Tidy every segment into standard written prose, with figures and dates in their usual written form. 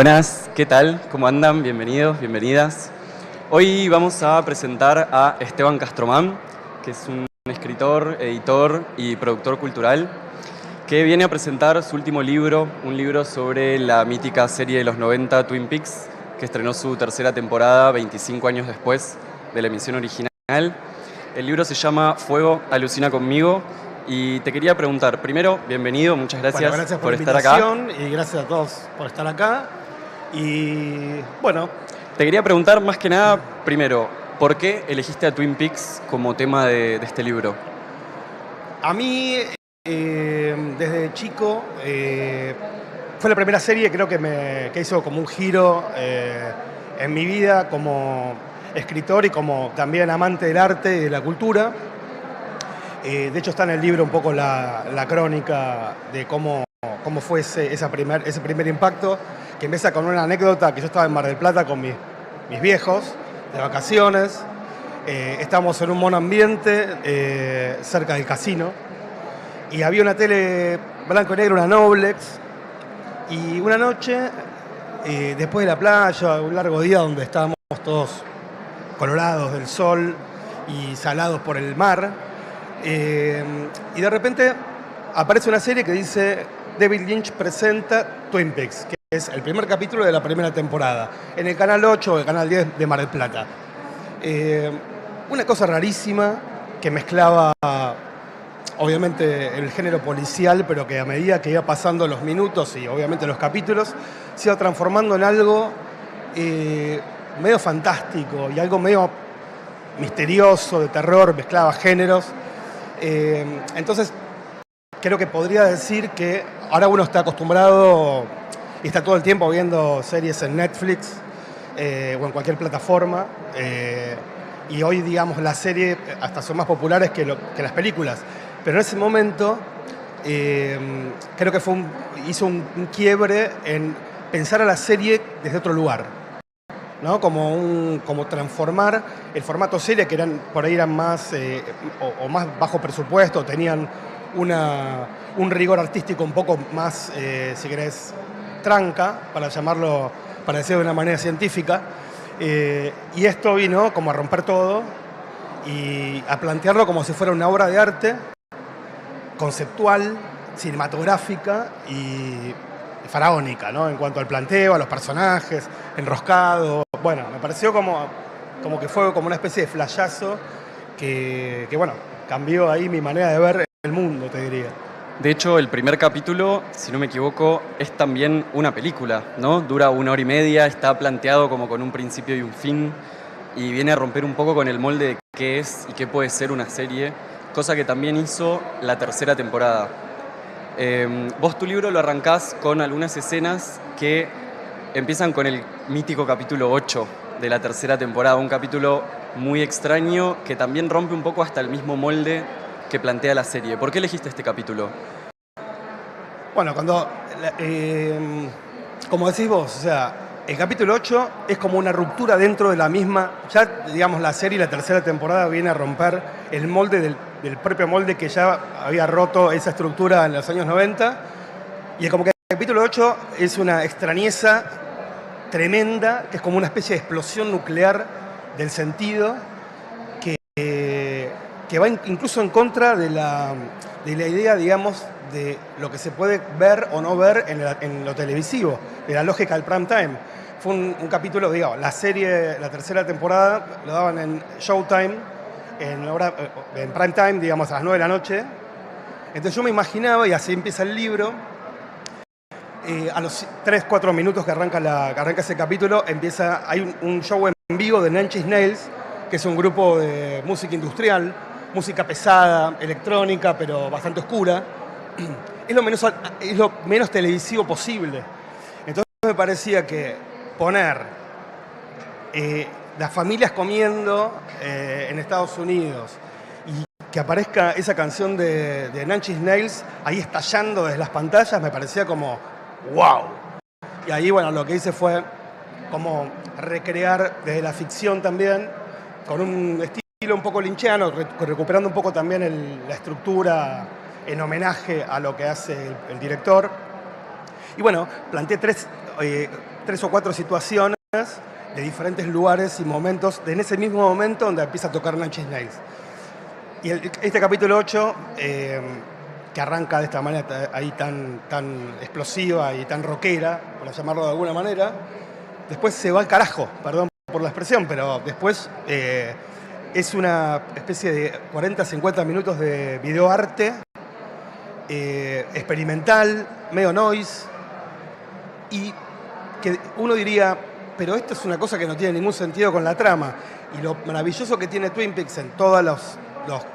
Buenas, ¿qué tal? ¿Cómo andan? Bienvenidos, bienvenidas. Hoy vamos a presentar a Esteban Castromán, que es un escritor, editor y productor cultural, que viene a presentar su último libro, un libro sobre la mítica serie de los 90 Twin Peaks, que estrenó su tercera temporada 25 años después de la emisión original. El libro se llama Fuego, alucina conmigo. Y te quería preguntar, primero, bienvenido, muchas gracias, Gracias por estar acá. Y gracias a todos por estar acá. Y bueno, Te quería preguntar más que nada, primero, ¿por qué elegiste a Twin Peaks como tema de este libro? a mí desde chico fue la primera serie creo que hizo como un giro en mi vida como escritor y como también amante del arte y de la cultura. De hecho está en el libro un poco la crónica de cómo fue ese primer impacto, que empieza con una anécdota que yo estaba en Mar del Plata con mis viejos, de vacaciones. Estábamos en un monoambiente cerca del casino y había una tele blanco y negro, una Noblex, y una noche, después de la playa, un largo día donde estábamos todos colorados del sol y salados por el mar, y de repente aparece una serie que dice David Lynch presenta Twin Peaks, que es el primer capítulo de la primera temporada, en el canal 8 o el canal 10 de Mar del Plata. Una cosa rarísima que mezclaba obviamente el género policial, pero que a medida que iba pasando los minutos y obviamente los capítulos, se iba transformando en algo medio fantástico y algo medio misterioso, de terror, mezclaba géneros. Entonces, creo que podría decir que ahora uno está acostumbrado y está todo el tiempo viendo series en Netflix o en cualquier plataforma. Y hoy, digamos, las series hasta son más populares que las películas. Pero en ese momento creo que hizo un quiebre en pensar a la serie desde otro lugar, ¿no? Como transformar el formato serie, que por ahí eran más o más bajo presupuesto, tenían un rigor artístico un poco más, si querés, tranca, para decirlo de una manera científica. Y esto vino como a romper todo y a plantearlo como si fuera una obra de arte conceptual, cinematográfica y faraónica, ¿no? En cuanto al planteo, a los personajes, enroscado. Bueno, me pareció como que fue como una especie de flashazo que bueno, cambió ahí mi manera de ver el mundo, te diría. De hecho, el primer capítulo, si no me equivoco, es también una película, ¿no? Dura 1 hora y media, está planteado como con un principio y un fin, y viene a romper un poco con el molde de qué es y qué puede ser una serie, cosa que también hizo la tercera temporada. Vos tu libro lo arrancás con algunas escenas que empiezan con el mítico capítulo 8 de la tercera temporada, un capítulo muy extraño que también rompe un poco hasta el mismo molde que plantea la serie. ¿Por qué elegiste este capítulo? Bueno, como decís vos, o sea, el capítulo 8 es como una ruptura dentro de la misma, ya digamos la serie, la tercera temporada viene a romper el molde del propio molde que ya había roto esa estructura en los años 90, y es como que el capítulo 8 es una extrañeza tremenda, que es como una especie de explosión nuclear del sentido, que va incluso en contra de la idea, digamos, de lo que se puede ver o no ver en lo televisivo, de la lógica del prime time. Fue un capítulo, digamos, la serie, la tercera temporada, lo daban en Showtime, en prime time, digamos, a las 9 de la noche. Entonces yo me imaginaba, y así empieza el libro, a los 3-4 minutos que arranca ese capítulo, hay un show en vivo de Nine Inch Nails, que es un grupo de música industrial, música pesada, electrónica, pero bastante oscura. Es lo menos televisivo posible. Entonces me parecía que poner las familias comiendo en Estados Unidos y que aparezca esa canción de Nine Inch Nails ahí estallando desde las pantallas, me parecía como ¡wow! Y ahí, bueno, lo que hice fue como recrear desde la ficción también, con un estilo un poco lynchiano, recuperando un poco también la estructura en homenaje a lo que hace el director. Y bueno, planteé 3 o 4 situaciones de diferentes lugares y momentos, en ese mismo momento donde empieza a tocar Nine Inch Nails. Y este capítulo 8, que arranca de esta manera ahí tan explosiva y tan rockera, por llamarlo de alguna manera, después se va al carajo, perdón por la expresión, pero después es una especie de 40-50 minutos de videoarte experimental, medio noise, y que uno diría, pero esto es una cosa que no tiene ningún sentido con la trama. Y lo maravilloso que tiene Twin Peaks en todos los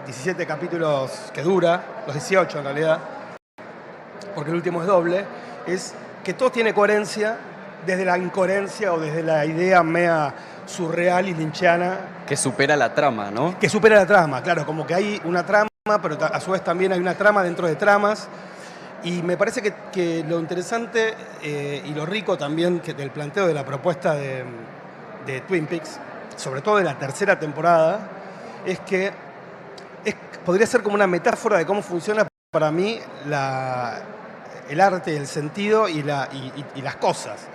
17 capítulos que dura, los 18 en realidad, porque el último es doble, es que todo tiene coherencia desde la incoherencia o desde la idea mea surreal y lynchiana. Que supera la trama, ¿no? Que supera la trama, claro, como que hay una trama, pero a su vez también hay una trama dentro de tramas. Y me parece que lo interesante y lo rico también del planteo de la propuesta de Twin Peaks, sobre todo de la tercera temporada, es que podría ser como una metáfora de cómo funciona para mí el arte, el sentido y las cosas,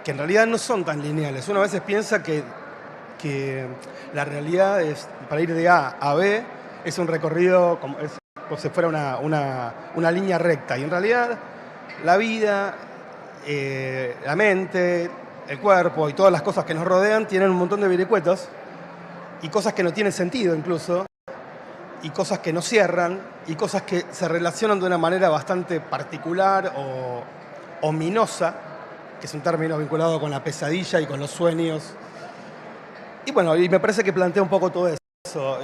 que en realidad no son tan lineales. Uno a veces piensa que la realidad es, para ir de A a B, es un recorrido como si fuera una línea recta. Y en realidad la vida, la mente, el cuerpo y todas las cosas que nos rodean tienen un montón de vericuetos y cosas que no tienen sentido incluso, y cosas que no cierran, y cosas que se relacionan de una manera bastante particular o ominosa, que es un término vinculado con la pesadilla y con los sueños. Y bueno, y me parece que plantea un poco todo eso.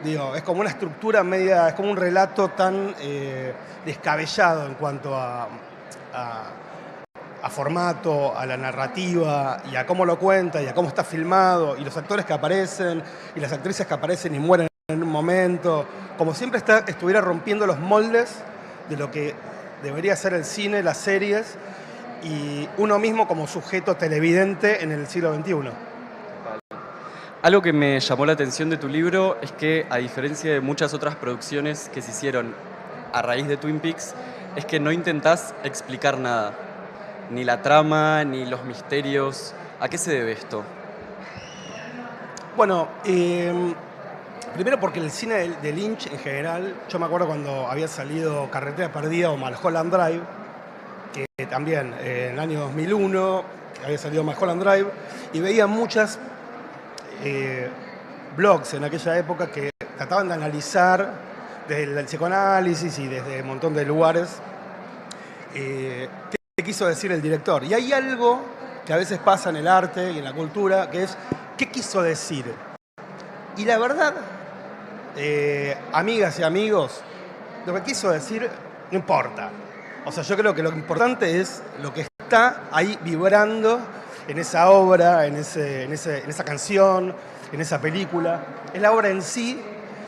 Digo, es como una estructura media, es como un relato tan descabellado en cuanto a formato, a la narrativa y a cómo lo cuenta y a cómo está filmado y los actores que aparecen y las actrices que aparecen y mueren en un momento, como siempre estuviera rompiendo los moldes de lo que debería ser el cine, las series y uno mismo como sujeto televidente en el siglo XXI. Algo que me llamó la atención de tu libro es que, a diferencia de muchas otras producciones que se hicieron a raíz de Twin Peaks, es que no intentás explicar nada, ni la trama, ni los misterios. ¿A qué se debe esto? Bueno, primero porque el cine de Lynch en general, yo me acuerdo cuando había salido Carretera Perdida o Mulholland Drive, que también en el año 2001 había salido Mulholland Drive, y veía muchas blogs en aquella época que trataban de analizar desde el psicoanálisis y desde un montón de lugares qué quiso decir el director. Y hay algo que a veces pasa en el arte y en la cultura, que es ¿qué quiso decir? Y la verdad, amigas y amigos, lo que quiso decir no importa. O sea, yo creo que lo importante es lo que está ahí vibrando en esa obra, en esa canción, en esa película. Es la obra en sí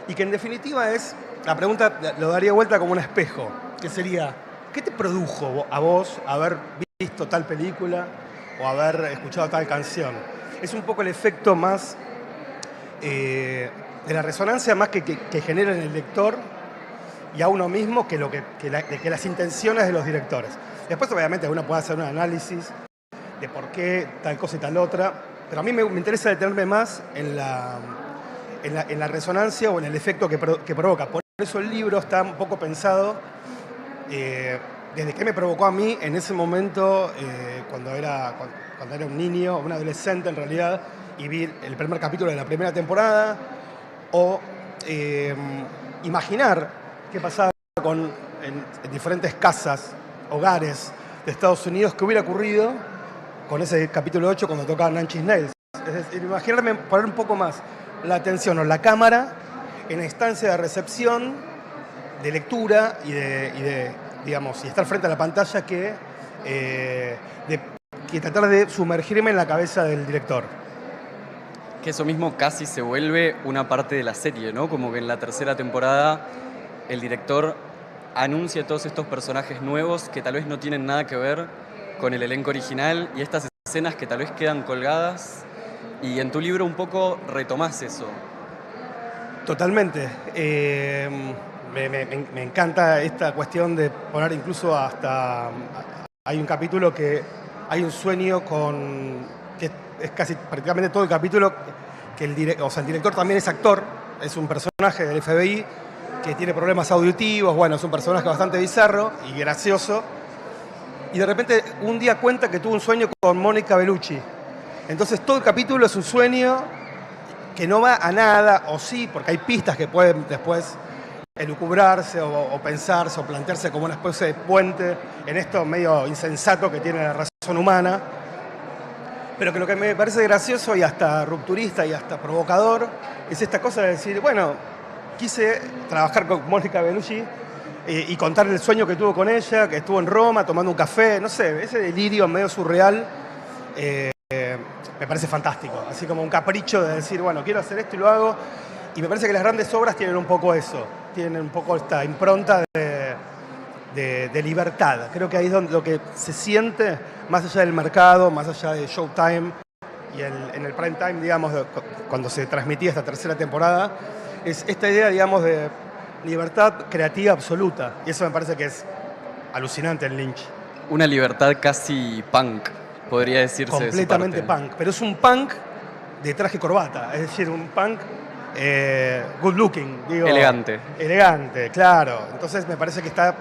y que en definitiva es, la pregunta lo daría vuelta como un espejo, que sería, ¿qué te produjo a vos haber visto tal película o haber escuchado tal canción? Es un poco el efecto más de la resonancia más que genera en el lector y a uno mismo que las intenciones de los directores. Después obviamente uno puede hacer un análisis de por qué tal cosa y tal otra, pero a mí me interesa detenerme más en la resonancia o en el efecto que provoca. Por eso el libro está un poco pensado desde qué me provocó a mí en ese momento cuando era un niño, un adolescente en realidad, y vi el primer capítulo de la primera temporada, o imaginar qué pasaba en diferentes casas, hogares de Estados Unidos, qué hubiera ocurrido con ese capítulo 8 cuando tocaba Nine Inch Nails. Es decir, imaginarme poner un poco más la atención o la cámara en la instancia de recepción, de lectura y digamos, y estar frente a la pantalla que tratar de sumergirme en la cabeza del director. Que eso mismo casi se vuelve una parte de la serie, ¿no? Como que en la tercera temporada el director anuncia todos estos personajes nuevos que tal vez no tienen nada que ver con el elenco original y estas escenas que tal vez quedan colgadas, y en tu libro un poco retomás eso. Totalmente. Me encanta esta cuestión de poner incluso hasta... Hay un capítulo que hay un sueño que es casi prácticamente todo el capítulo, que el director también es actor, es un personaje del FBI que tiene problemas auditivos, bueno, es un personaje bastante bizarro y gracioso, y de repente un día cuenta que tuvo un sueño con Mónica Bellucci. Entonces todo el capítulo es un sueño que no va a nada, o sí, porque hay pistas que pueden después elucubrarse o pensarse o plantearse como una especie de puente en esto medio insensato que tiene la razón humana, pero que lo que me parece gracioso y hasta rupturista y hasta provocador es esta cosa de decir, bueno, quise trabajar con Mónica Bellucci y contar el sueño que tuvo con ella, que estuvo en Roma tomando un café, no sé, ese delirio medio surreal me parece fantástico, así como un capricho de decir, bueno, quiero hacer esto y lo hago, y me parece que las grandes obras tienen un poco eso, tienen un poco esta impronta de libertad. Creo que ahí es donde lo que se siente, más allá del mercado, más allá de Showtime y en el prime time, digamos, cuando se transmitía esta tercera temporada, es esta idea, digamos, de libertad creativa absoluta. Y eso me parece que es alucinante en Lynch. Una libertad casi punk, podría decirse. Completamente de su parte. punk. Pero es un punk de traje y corbata. Es decir, un punk good looking. Digo, elegante. Elegante, claro. Entonces me parece que está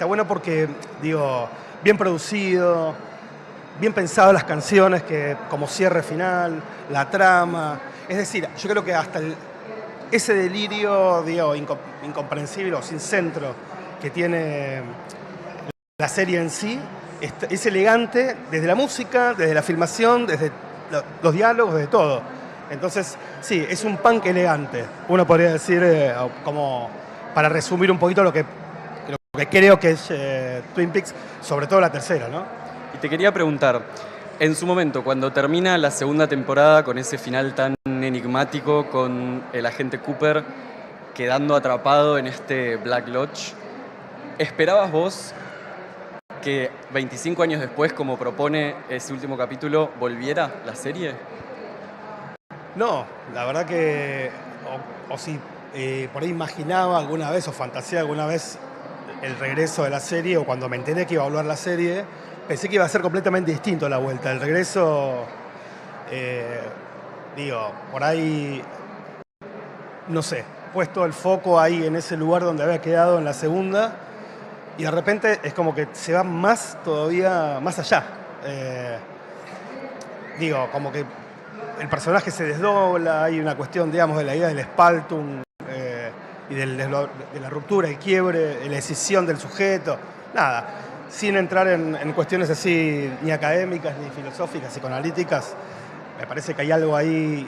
bueno porque, digo, bien producido, bien pensado las canciones, que como cierre final, la trama. Es decir, yo creo que hasta ese delirio, digo, incomprensible o sin centro que tiene la serie en sí, es elegante desde la música, desde la filmación, desde los diálogos, desde todo. Entonces, sí, es un punk elegante. Uno podría decir, como para resumir un poquito lo que creo que es Twin Peaks, sobre todo la tercera, ¿no? Y te quería preguntar, en su momento, cuando termina la segunda temporada con ese final tan enigmático, con el agente Cooper quedando atrapado en este Black Lodge, ¿esperabas vos que 25 años después, como propone ese último capítulo, volviera la serie? No, la verdad que, o si por ahí imaginaba alguna vez o fantaseaba alguna vez el regreso de la serie, o cuando me enteré que iba a volver la serie, pensé que iba a ser completamente distinto la vuelta. El regreso, digo, por ahí, no sé, puesto el foco ahí en ese lugar donde había quedado en la segunda, y de repente es como que se va más todavía, más allá. Digo, como que el personaje se desdobla, hay una cuestión, digamos, de la idea del espaltum y de la ruptura, el quiebre, de la decisión del sujeto. Nada, sin entrar en cuestiones así ni académicas, ni filosóficas, psicoanalíticas, me parece que hay algo ahí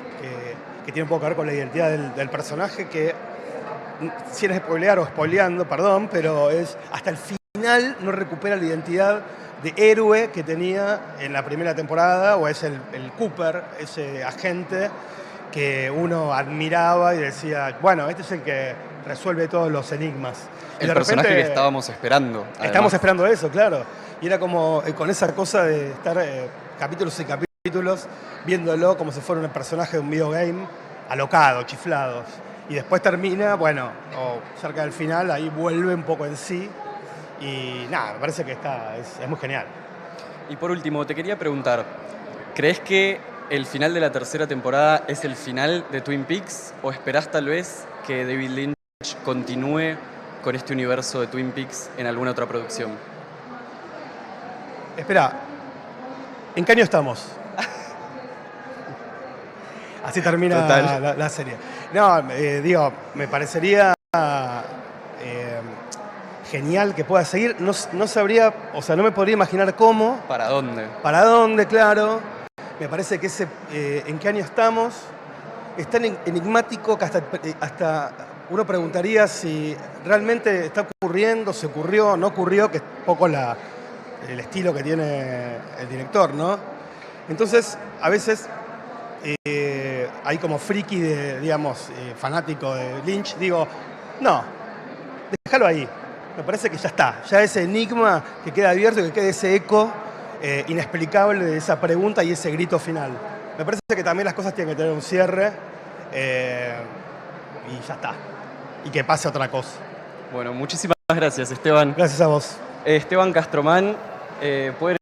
que tiene un poco que ver con la identidad del personaje que, sin spoilear o spoileando, perdón, pero es hasta el final no recupera la identidad de héroe que tenía en la primera temporada, o es el Cooper, ese agente que uno admiraba y decía, bueno, este es el que resuelve todos los enigmas. El personaje que estábamos esperando. Además. Estamos esperando eso, claro. Y era como con esa cosa de estar capítulos y capítulos viéndolo como si fuera un personaje de un videogame, alocado, chiflados. Y después termina, bueno, o cerca del final, ahí vuelve un poco en sí. Y nada, me parece que es muy genial. Y por último, te quería preguntar, ¿crees que el final de la tercera temporada es el final de Twin Peaks? ¿O esperás tal vez que David Lynch continúe con este universo de Twin Peaks en alguna otra producción? Espera, ¿en qué año estamos? Así termina la serie. No, digo, me parecería genial que pueda seguir. No sabría, o sea, no me podría imaginar cómo. ¿Para dónde? ¿Para dónde, claro? Me parece que ¿en qué año estamos? Es tan enigmático que hasta uno preguntaría si realmente está ocurriendo, se ocurrió, no ocurrió, que es un poco el estilo que tiene el director, ¿no? Entonces, a veces hay como friki, digamos, fanático de Lynch, digo, no, déjalo ahí. Me parece que ya está, ya ese enigma que queda abierto, que quede ese eco inexplicable de esa pregunta y ese grito final. Me parece que también las cosas tienen que tener un cierre y ya está. Y que pase otra cosa. Bueno, muchísimas gracias, Esteban. Gracias a vos. Esteban Castromán, pueden